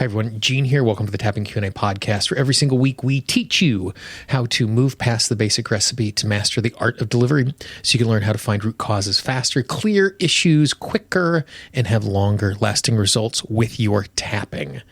Hi everyone, Gene here. Welcome to the Tapping Q&A podcast, where every single week we teach you how to move past the basic recipe to master the art of delivery so you can learn how to find root causes faster, clear issues quicker, and have longer lasting results with your tapping.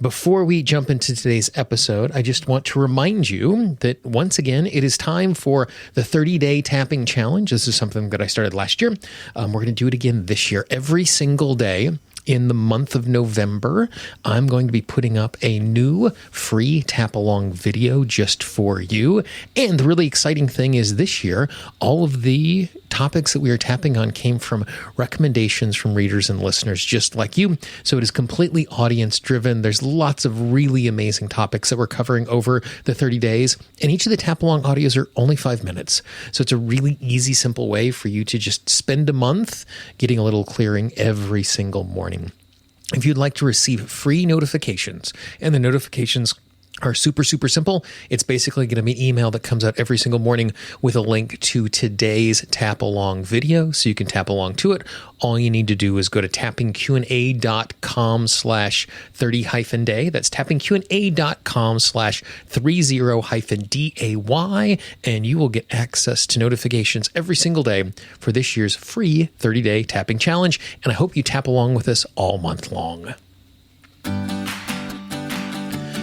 Before we jump into today's episode, I just want to remind you that once again, it is time for the 30-day tapping challenge. This is something that I started last year. We're going to do it again this year. Every single day in the month of November, I'm going to be putting up a new free tap-along video just for you. And the really exciting thing is this year, all of the topics that we are tapping on came from recommendations from readers and listeners just like you. So it is completely audience-driven. There's lots of really amazing topics that we're covering over the 30 days. And each of the tap-along audios are only 5 minutes. So it's a really easy, simple way for you to just spend a month getting a little clearing every single morning. If you'd like to receive free notifications, and the notifications are super simple. It's basically going to be an email that comes out every single morning with a link to today's tap along video, so you can tap along to it. All you need to do is go to tappingqa.com/30-day. That's tappingqa.com/30-day, and you will get access to notifications every single day for this year's free 30-day tapping challenge. And I hope you tap along with us all month long.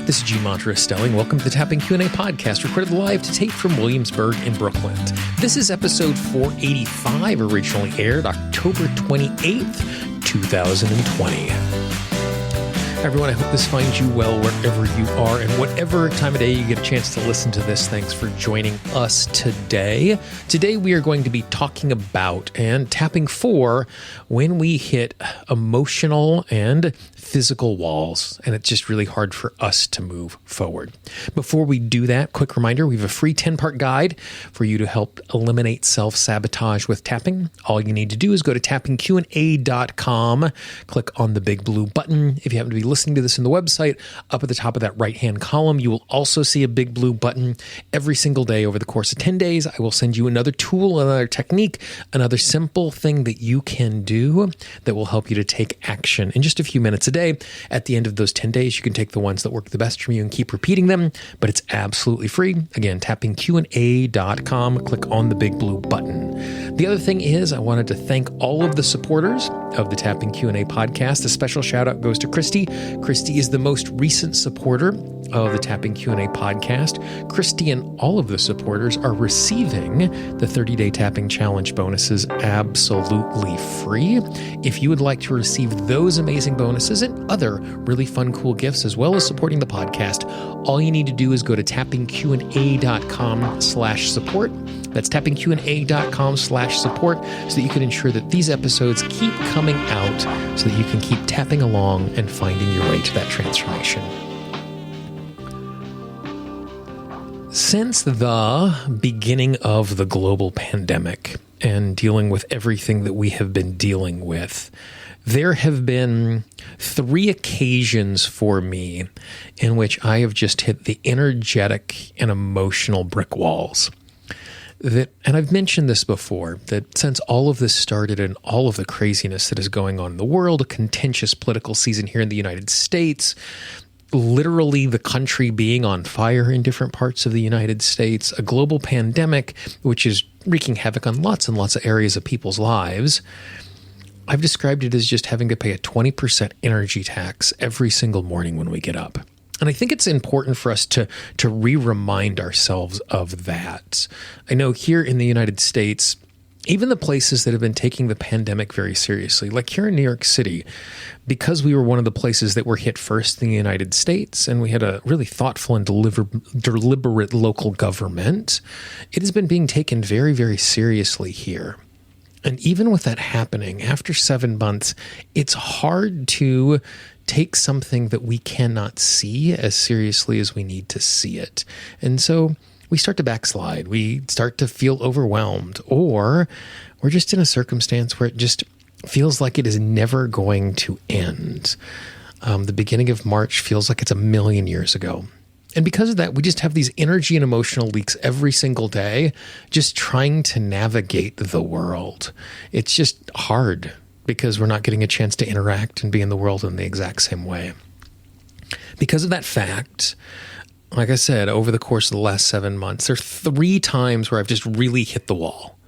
This is Gene Monterestelling. Welcome to the Tapping Q&A podcast, recorded live to tape from Williamsburg in Brooklyn. This is episode 485, originally aired October 28th, 2020. Everyone, I hope this finds you well wherever you are and whatever time of day you get a chance to listen to this. Thanks for joining us today. Today we are going to be talking about and tapping for when we hit emotional and physical walls, and it's just really hard for us to move forward. Before we do that, quick reminder, we have a free 10-part guide for you to help eliminate self-sabotage with tapping. All you need to do is go to tappingqa.com, click on the big blue button. If you happen to be listening to this in the website, up at the top of that right-hand column, you will also see a big blue button. Every single day over the course of 10 days, I will send you another tool, another technique, another simple thing that you can do that will help you to take action in just a few minutes a day. At the end of those 10 days, you can take the ones that work the best for you and keep repeating them, but it's absolutely free. Again, tappingqa.com, click on the big blue button. The other thing is, I wanted to thank all of the supporters of the Tapping Q&A podcast. A special shout out goes to Christy. Christy is the most recent supporter of the Tapping Q&A podcast. Christy and all of the supporters are receiving the 30-day tapping challenge bonuses absolutely free. If you would like to receive those amazing bonuses and other really fun, cool gifts, as well as supporting the podcast, all you need to do is go to tappingqa.com/support. That's tappingqa.com/support, so that you can ensure that these episodes keep coming out so that you can keep tapping along and finding your way to that transformation. Since the beginning of the global pandemic and dealing with everything that we have been dealing with, there have been 3 occasions for me in which I have just hit the energetic and emotional brick walls. And I've mentioned this before, that since all of this started and all of the craziness that is going on in the world, a contentious political season here in the United States, literally the country being on fire in different parts of the United States, a global pandemic, which is wreaking havoc on lots and lots of areas of people's lives, I've described it as just having to pay a 20% energy tax every single morning when we get up. And I think it's important for us to re-remind ourselves of that. I know here in the United States, even the places that have been taking the pandemic very seriously, like here in New York City, because we were one of the places that were hit first in the United States, and we had a really thoughtful and deliberate local government, it has been being taken very, very seriously here. And even with that happening, after 7 months, it's hard to take something that we cannot see as seriously as we need to see it. And so we start to backslide. We start to feel overwhelmed, or we're just in a circumstance where it just feels like it is never going to end. The beginning of March feels like it's a million years ago. And because of that, we just have these energy and emotional leaks every single day, just trying to navigate the world. It's just hard because we're not getting a chance to interact and be in the world in the exact same way. Because of that fact, like I said, over the course of the last 7 months, there are 3 times where I've just really hit the wall.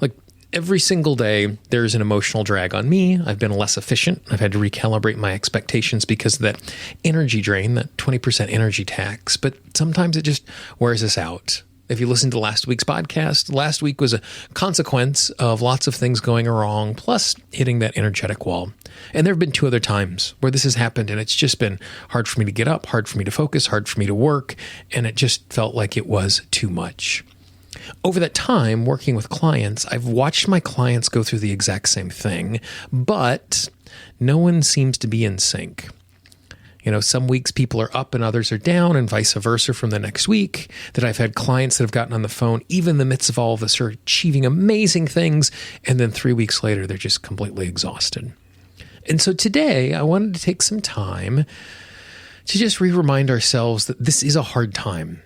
Like every single day, there's an emotional drag on me. I've been less efficient. I've had to recalibrate my expectations because of that energy drain, that 20% energy tax. But sometimes it just wears us out. If you listened to last week's podcast, last week was a consequence of lots of things going wrong, plus hitting that energetic wall. And there have been 2 other times where this has happened, and it's just been hard for me to get up, hard for me to focus, hard for me to work, and it just felt like it was too much. Over that time, working with clients, I've watched my clients go through the exact same thing, but no one seems to be in sync. You know, some weeks people are up and others are down, and vice versa from the next week. That I've had clients that have gotten on the phone, even in the midst of all of this, are achieving amazing things, and then 3 weeks later, they're just completely exhausted. And so today, I wanted to take some time to just remind ourselves that this is a hard time,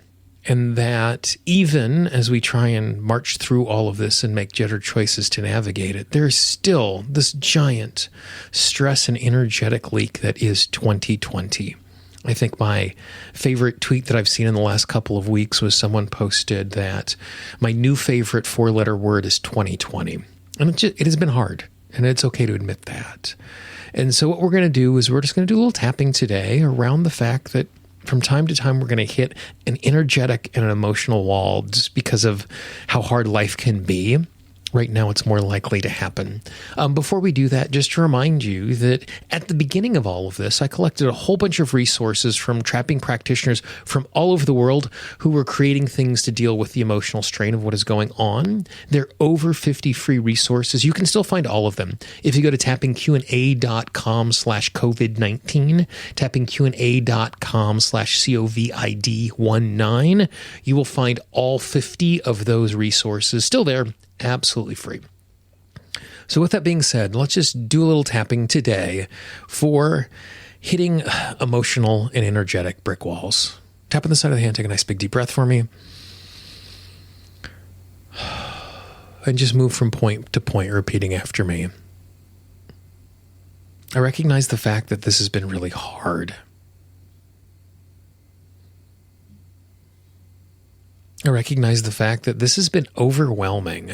and that even as we try and march through all of this and make better choices to navigate it, there's still this giant stress and energetic leak that is 2020. I think my favorite tweet that I've seen in the last couple of weeks was someone posted that my new favorite 4-letter word is 2020. And it has been hard, and it's okay to admit that. And so what we're going to do is we're just going to do a little tapping today around the fact that from time to time, we're going to hit an energetic and an emotional wall just because of how hard life can be. Right now, it's more likely to happen. Before we do that, just to remind you that at the beginning of all of this, I collected a whole bunch of resources from trapping practitioners from all over the world who were creating things to deal with the emotional strain of what is going on. There are over 50 free resources. You can still find all of them. If you go to tappingqa.com/COVID-19, tappingqa.com/COVID19, you will find all 50 of those resources still there, absolutely free. So with that being said, let's just do a little tapping today for hitting emotional and energetic brick walls. Tap on the side of the hand, take a nice big deep breath for me. And just move from point to point, repeating after me. I recognize the fact that this has been really hard. I recognize the fact that this has been overwhelming.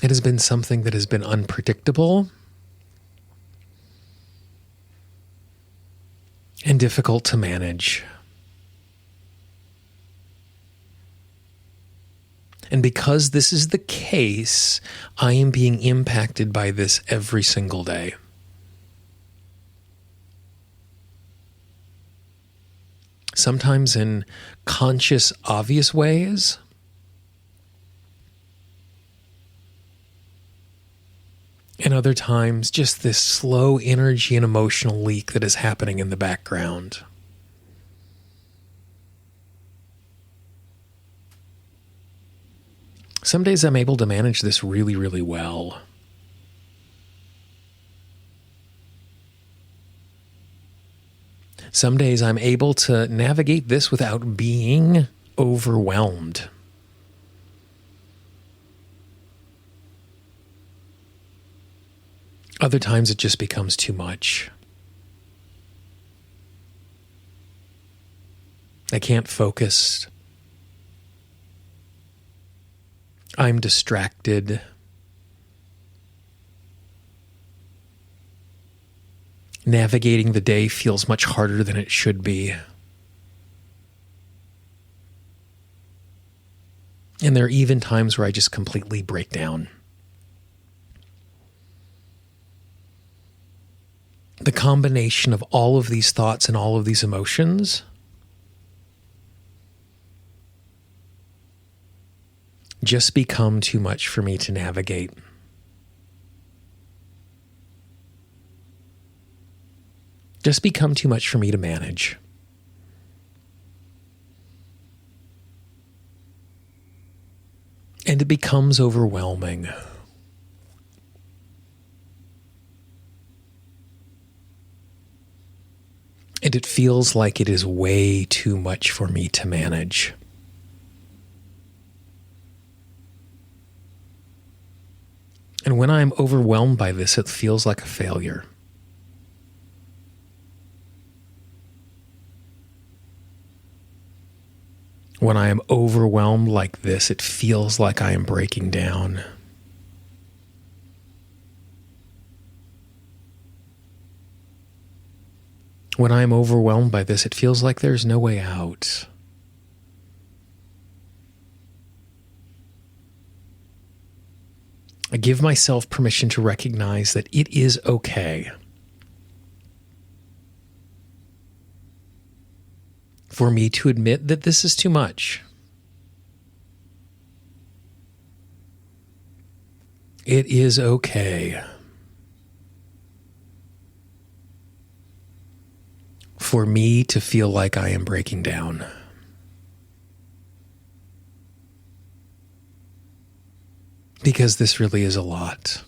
It has been something that has been unpredictable and difficult to manage. And because this is the case, I am being impacted by this every single day. Sometimes in conscious, obvious ways. And other times, just this slow energy and emotional leak that is happening in the background. Some days I'm able to manage this really, really well. Some days I'm able to navigate this without being overwhelmed. Other times it just becomes too much. I can't focus. I'm distracted. Navigating the day feels much harder than it should be. And there are even times where I just completely break down. The combination of all of these thoughts and all of these emotions just become too much for me to navigate. Just become too much for me to manage. And it becomes overwhelming. And it feels like it is way too much for me to manage. And And when I'm overwhelmed by this, it feels like a failure. When I am overwhelmed like this, it feels like I am breaking down. When I am overwhelmed by this, it feels like there's no way out. I give myself permission to recognize that it is okay for me to admit that this is too much. It is okay for me to feel like I am breaking down. Because this really is a lot.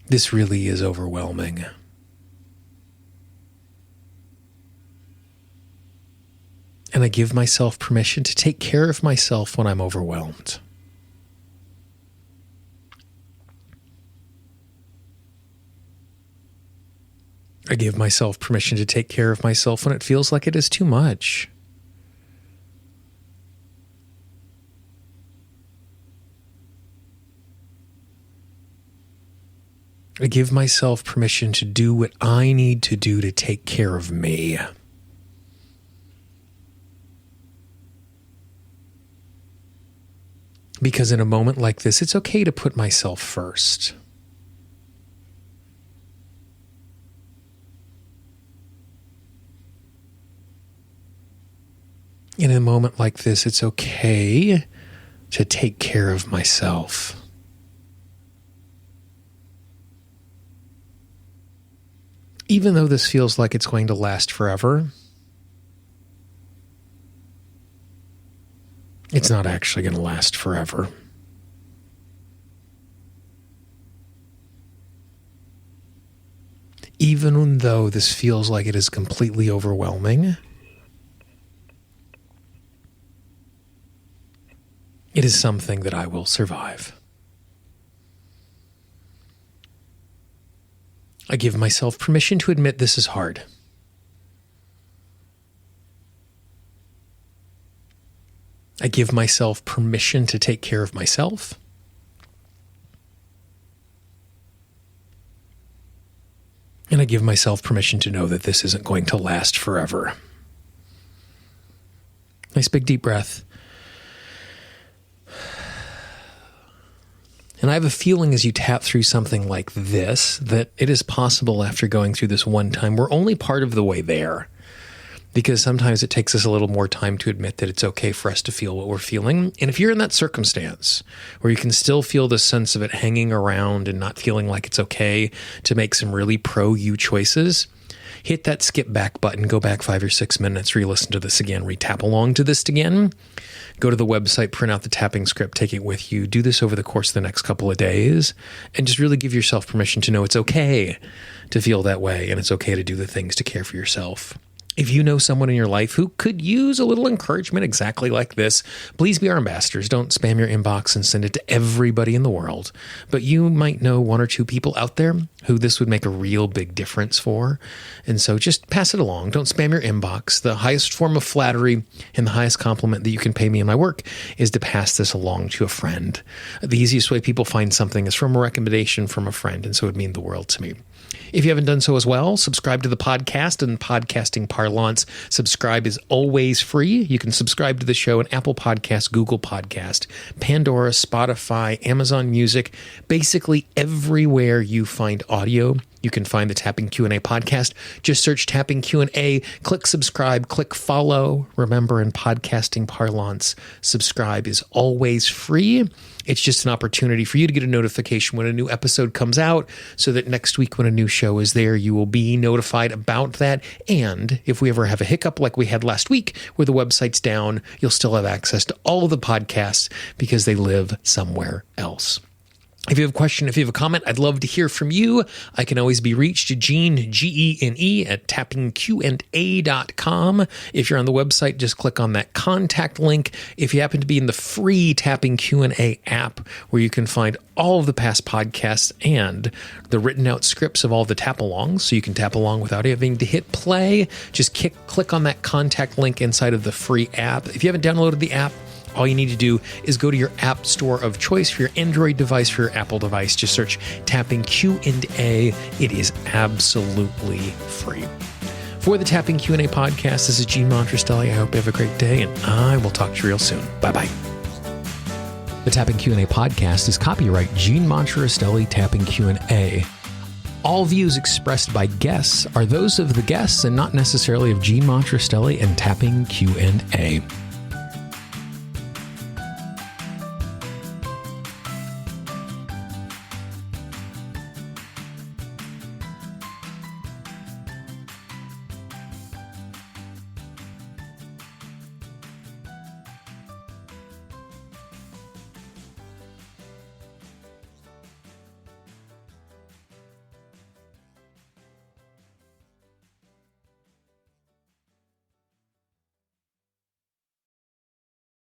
This really is overwhelming. And I give myself permission to take care of myself when I'm overwhelmed. I give myself permission to take care of myself when it feels like it is too much. I give myself permission to do what I need to do to take care of me. Because in a moment like this, it's okay to put myself first. In a moment like this, it's okay to take care of myself. Even though this feels like it's going to last forever, it's not actually going to last forever. Even though this feels like it is completely overwhelming, it is something that I will survive. I give myself permission to admit this is hard. I give myself permission to take care of myself. And I give myself permission to know that this isn't going to last forever. Nice big deep breath. And I have a feeling as you tap through something like this, that it is possible after going through this one time, we're only part of the way there. Because sometimes it takes us a little more time to admit that it's okay for us to feel what we're feeling. And if you're in that circumstance where you can still feel the sense of it hanging around and not feeling like it's okay to make some really pro-you choices, hit that skip back button, go back 5 or 6 minutes, re-listen to this again, re-tap along to this again. Go to the website, print out the tapping script, take it with you. Do this over the course of the next couple of days and just really give yourself permission to know it's okay to feel that way and it's okay to do the things to care for yourself. If you know someone in your life who could use a little encouragement exactly like this, please be our ambassadors. Don't spam your inbox and send it to everybody in the world. But you might know 1 or 2 people out there who this would make a real big difference for. And so just pass it along. Don't spam your inbox. The highest form of flattery and the highest compliment that you can pay me in my work is to pass this along to a friend. The easiest way people find something is from a recommendation from a friend. And so it would mean the world to me. If you haven't done so as well, subscribe to the podcast and podcasting parlance. Subscribe is always free. You can subscribe to the show on Apple Podcasts, Google Podcast, Pandora, Spotify, Amazon Music, basically everywhere you find audio. You can find the Tapping Q&A podcast. Just search Tapping Q&A, click subscribe, click follow. Remember, in podcasting parlance, subscribe is always free. It's just an opportunity for you to get a notification when a new episode comes out so that next week when a new show is there, you will be notified about that. And if we ever have a hiccup like we had last week where the website's down, you'll still have access to all of the podcasts because they live somewhere else. If you have a question, if you have a comment, I'd love to hear from you. I can always be reached at Gene, Gene, at tappingqa.com. If you're on the website, just click on that contact link. If you happen to be in the free Tapping Q&A app, where you can find all of the past podcasts and the written out scripts of all the tap-alongs, so you can tap along without having to hit play, just click on that contact link inside of the free app. If you haven't downloaded the app, all you need to do is go to your app store of choice for your Android device, for your Apple device. Just search Tapping Q&A. It is absolutely free. For the Tapping Q&A podcast, this is Gene Montrestelli. I hope you have a great day, and I will talk to you real soon. Bye-bye. The Tapping Q&A podcast is copyright Gene Montrestelli Tapping Q&A. All views expressed by guests are those of the guests and not necessarily of Gene Montrestelli and Tapping Q&A.